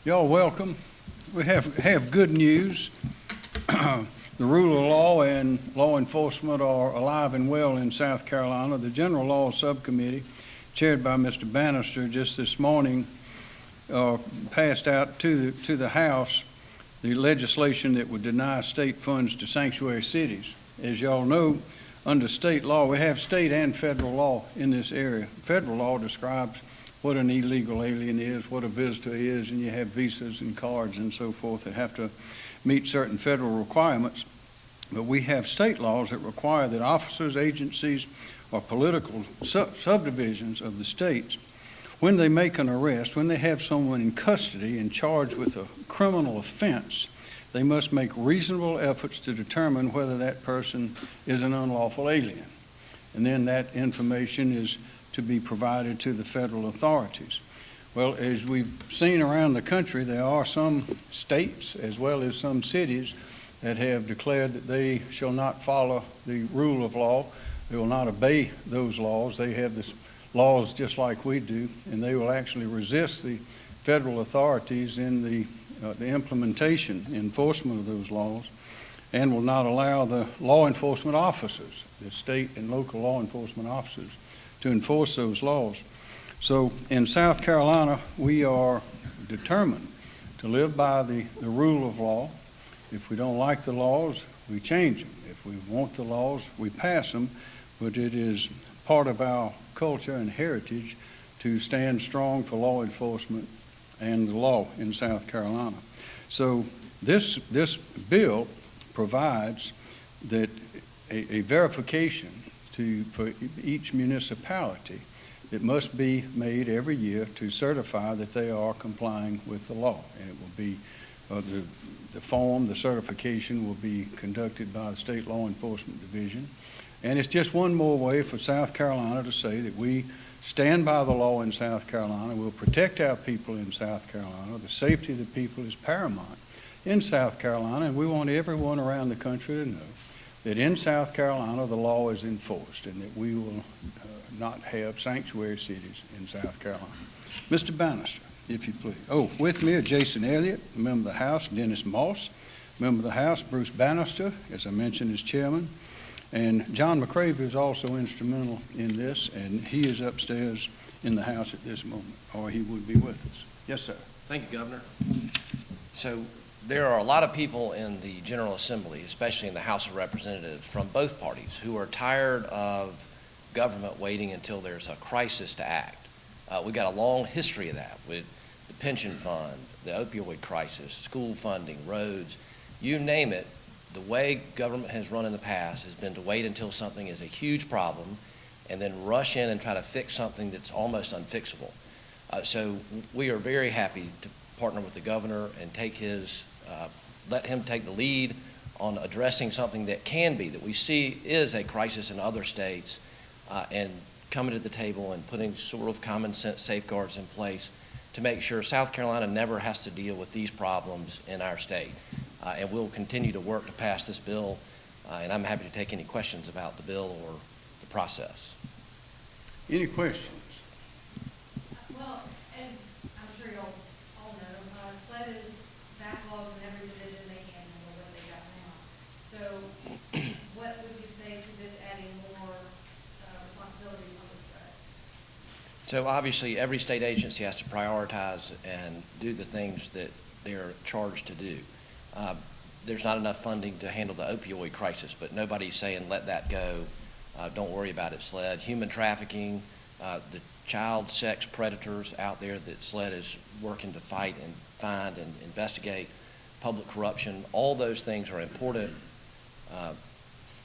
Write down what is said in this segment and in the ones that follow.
Y'all welcome. We have good news. The rule of law and law enforcement are alive and well in South Carolina. The General Law Subcommittee, chaired by Mr. Bannister, just this morning passed out to the House the legislation that would deny state funds to sanctuary cities. As y'all know, under state law, we have state and federal law in this area. Federal law describes what an illegal alien is, what a visitor is, and you have visas and cards and so forth that have to meet certain federal requirements. But we have state laws that require that officers, agencies, or political subdivisions of the states, when they make an arrest, when they have someone in custody and charged with a criminal offense, they must make reasonable efforts to determine whether that person is an unlawful alien. And then that information is to be provided to the federal authorities. Well, as we've seen around the country, there are some states as well as some cities that have declared that they shall not follow the rule of law. They will not obey those laws. They have the laws just like we do, and they will actually resist the federal authorities in the implementation, enforcement of those laws, and will not allow the law enforcement officers, the state and local law enforcement officers, to enforce those laws. So in South Carolina, we are determined to live by the rule of law. If we don't like the laws, we change them. If we want the laws, we pass them. But it is part of our culture and heritage to stand strong for law enforcement and the law in South Carolina. So this bill provides that a verification for each municipality that must be made every year to certify that they are complying with the law. And it will be, the certification will be conducted by the State Law Enforcement Division. And it's just one more way for South Carolina to say that we stand by the law in South Carolina. We'll protect our people in South Carolina. The safety of the people is paramount in South Carolina, and we want everyone around the country to know that in South Carolina the law is enforced and that we will not have sanctuary cities in South Carolina. Mr. Bannister, if you please. Oh, with me are Jason Elliott, a member of the House, Dennis Moss, member of the House, Bruce Bannister, as I mentioned, as chairman, and John McCraven is also instrumental in this, and he is upstairs in the House at this moment, or he would be with us. Yes, sir. Thank you, Governor. So there are a lot of people in the General Assembly, especially in the House of Representatives, from both parties who are tired of government waiting until there's a crisis to act. We've got a long history of that with the pension fund, the opioid crisis, school funding, roads, you name it. The way government has run in the past has been to wait until something is a huge problem and then rush in and try to fix something that's almost unfixable. So we are very happy to partner with the governor and let him take the lead on addressing something that we see is a crisis in other states, and coming to the table and putting sort of common sense safeguards in place to make sure South Carolina never has to deal with these problems in our state. And we'll continue to work to pass this bill, and I'm happy to take any questions about the bill or the process. Any questions? Well, as I'm sure you'll all know, SLED is backlogged in every division they can handle what they got now. So what would you say to this adding more responsibilities on the SLED? So obviously every state agency has to prioritize and do the things that they're charged to do. There's not enough funding to handle the opioid crisis, but nobody's saying let that go. Don't worry about it, SLED. Human trafficking, the child sex predators out there that SLED is working to fight and find and investigate, public corruption, all those things are important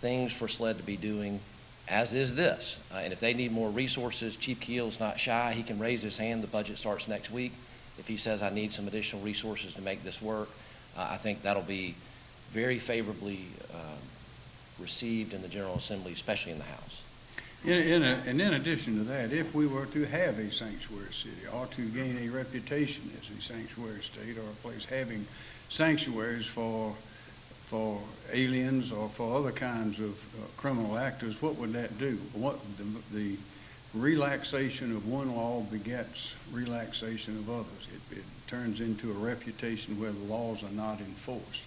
things for SLED to be doing, as is this. And if they need more resources, Chief Keel's not shy. He can raise his hand. The budget starts next week. If he says I need some additional resources to make this work, I think that'll be very favorably received in the General Assembly, especially in the House. And in addition to that, if we were to have a sanctuary city or to gain a reputation as a sanctuary state or a place having sanctuaries for aliens or for other kinds of criminal actors, what would that do? What the relaxation of one law begets relaxation of others. It turns into a reputation where the laws are not enforced.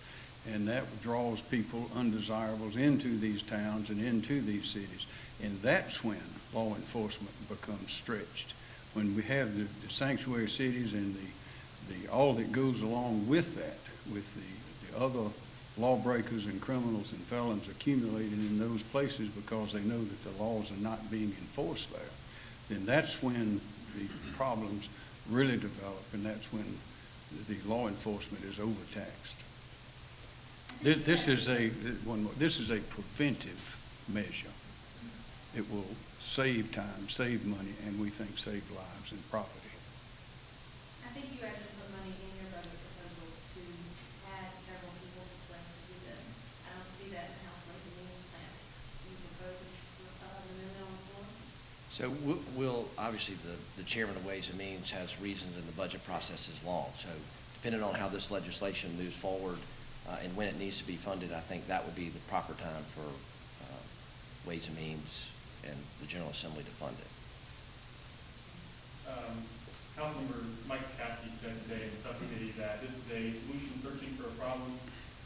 And that draws people, undesirables, into these towns and into these cities. And that's when law enforcement becomes stretched. When we have the sanctuary cities and all that goes along with that, with the other lawbreakers and criminals and felons accumulated in those places because they know that the laws are not being enforced there, then that's when the problems really develop, and that's when the law enforcement is overtaxed. This is a preventive measure. It will save time, save money, and we think save lives and property. I think you actually put money in your budget proposal to add several people to plan to do this. I don't see that in the House Ways and Means plan. You propose an amendment on the floor? So we'll, obviously, the chairman of Ways and Means has reasons, and the budget process is long. So depending on how this legislation moves forward and when it needs to be funded, I think that would be the proper time for Ways and Means and the General Assembly to fund it. Councilmember Mike Cassidy said today in subcommittee that this is a solution searching for a problem.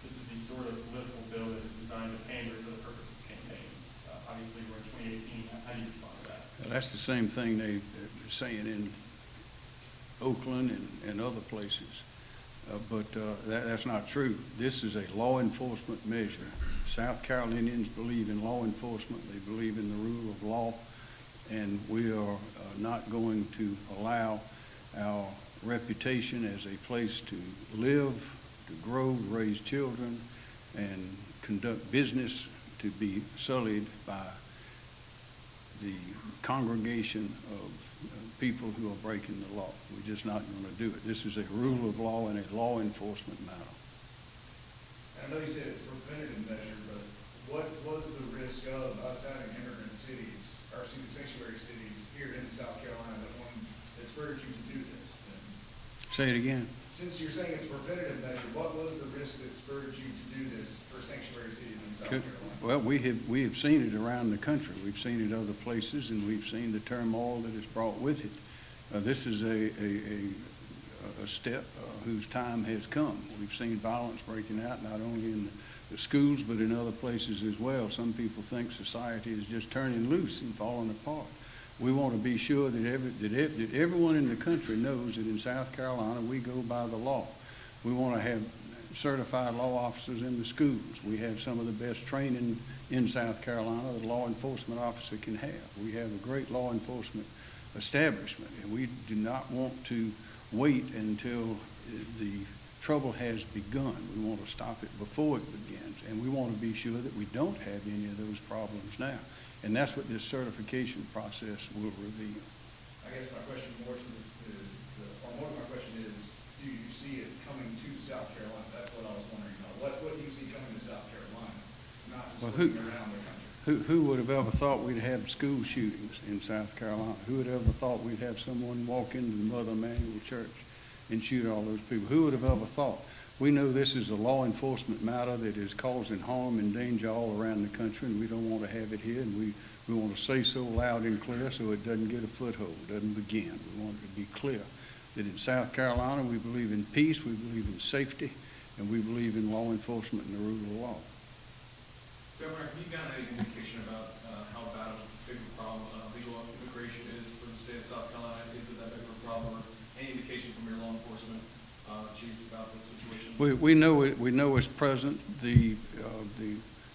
This is the sort of political bill that is designed to pander for the purpose of campaigns. Obviously, we're in 2018. How do you respond to that? That's the same thing they're saying in Oakland and other places. But that's not true. This is a law enforcement measure. South Carolinians believe in law enforcement. They believe in the rule of law. And we are not going to allow our reputation as a place to live, to grow, raise children, and conduct business to be sullied by the congregation of people who are breaking the law. We're just not going to do it. This is a rule of law and a law enforcement matter. I know you said it's a preventative measure, but what was the risk of us having immigrant cities, or sanctuary cities here in South Carolina that spurred you to do this? Say it again. Since you're saying it's a preventative measure, what was the risk that spurred you to do this for sanctuary cities in South Carolina? Well, we have seen it around the country. We've seen it other places, and we've seen the turmoil that it's brought with it. This is a step whose time has come. We've seen violence breaking out not only in the schools but in other places as well. Some people think society is just turning loose and falling apart. We want to be sure that everyone in the country knows that in South Carolina we go by the law. We want to have certified law officers in the schools. We have some of the best training in South Carolina that a law enforcement officer can have. We have a great law enforcement establishment, and we do not want to wait until the trouble has begun. We want to stop it before it begins, and we want to be sure that we don't have any of those problems now. And that's what this certification process will reveal. I guess my question more to more of my question is, do you see it coming to South Carolina? That's what I was wondering about. What do you see coming to South Carolina? Not just looking around the country. Who would have ever thought we'd have school shootings in South Carolina? Who would have ever thought we'd have someone walk into the Mother Emanuel Church and shoot all those people? Who would have ever thought? We know this is a law enforcement matter that is causing harm and danger all around the country, and we don't want to have it here, and we want to say so loud and clear so it doesn't get a foothold, doesn't begin. We want it to be clear that in South Carolina we believe in peace, we believe in safety, and we believe in law enforcement and the rule of law. Governor, have you gotten any indication about how bad of a big problem legal immigration is for the state of South Carolina? Is it that big of a problem, or any indication from your law enforcement chiefs about the situation? We know it's present. The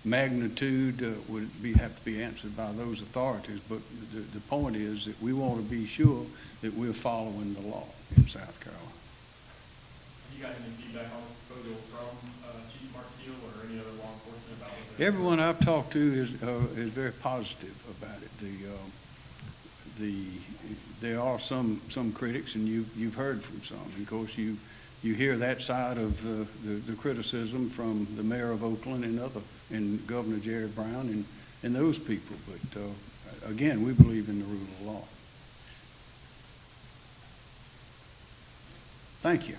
magnitude would have to be answered by those authorities, but the point is that we want to be sure that we're following the law in South Carolina. Have you got any feedback on the proposal from Chief Mark Keel or any other law enforcement about it? Everyone I've talked to is very positive about it. There are some critics, and you've heard from some. Of course, you hear that side of the criticism from the mayor of Oakland and Governor Jerry Brown and those people. But again, we believe in the rule of law. Thank you.